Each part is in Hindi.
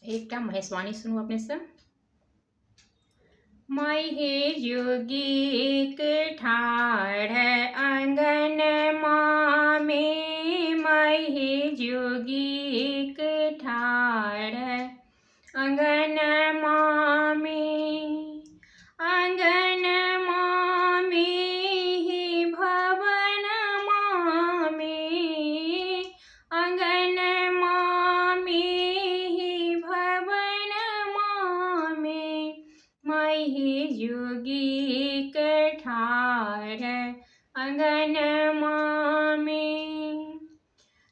एक टा महेशवाणी सुनू अपने सब। माई हे जोगी एक ठाड़ आंगन में, माई हे जोगी एक ठाड़ आंगन में, आंगन में ही भवन में, आंगन में ही भवन में, माई हे जोगी एक ठाड़ आंगन में।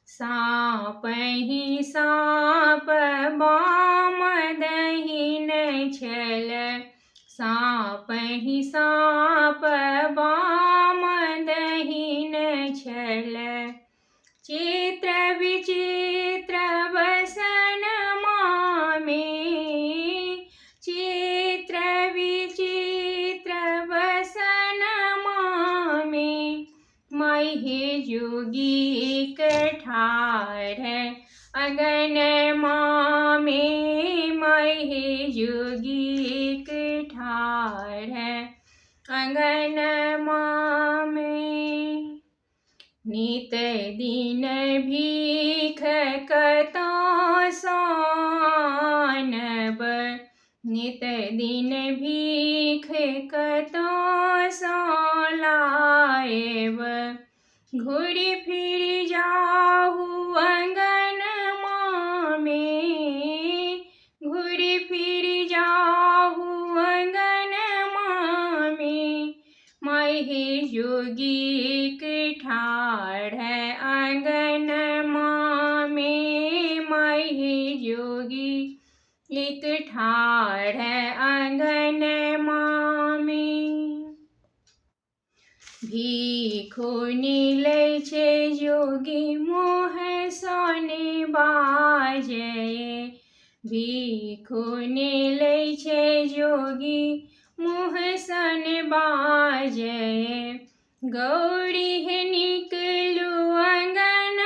साप ही साप बाम दहिन छल, साप ही साप बाम दहिन छल, चित्र विचित्र बसन में, चित्र विचित्र बसन में, माई हे जोगी एक ठाड़ आंगन में, माई हे जोगी एक ठाड़ आंगन में। नित दिन भीख कतो सानब, नित दिन भीख कतो लाएब, घूरी फिर जाहू आंगन में, घूरी फिर जाहू आंगन में, माई हे जोगी एक ठाड़ आंगन में, माई हे जोगी एक ठाड़ आंगन में। भीखो नीलै छे जोगी मोह सोने बाजे, भीखो नीलै छे जोगी मुँह सन बाजे, गौरी हे निकलू आंगन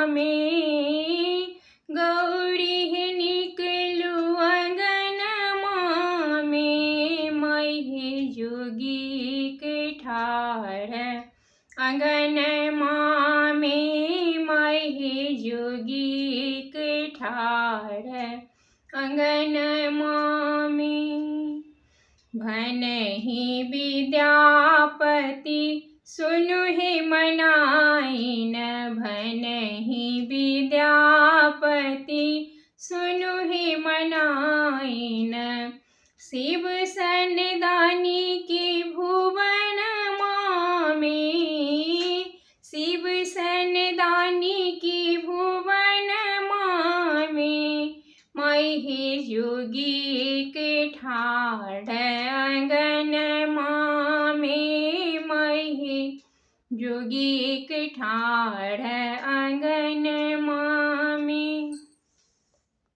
में, गौरी हे निकलू आंगन में, माई हे जोगी एक ठाड़ आंगन में, माई हे जोगी एक ठाड़ आंगन में। भनहि विद्यापति सुनु हे मनाइन, भनहि विद्यापति सुनु हे मनाइन, शिव सन्निधानी की भुवन में, शिव सन्निधानी की भुवन में, माई हे जोगी एक ठाड़ आंगन में, माई हे जोगी एक ठाड़ आंगन में।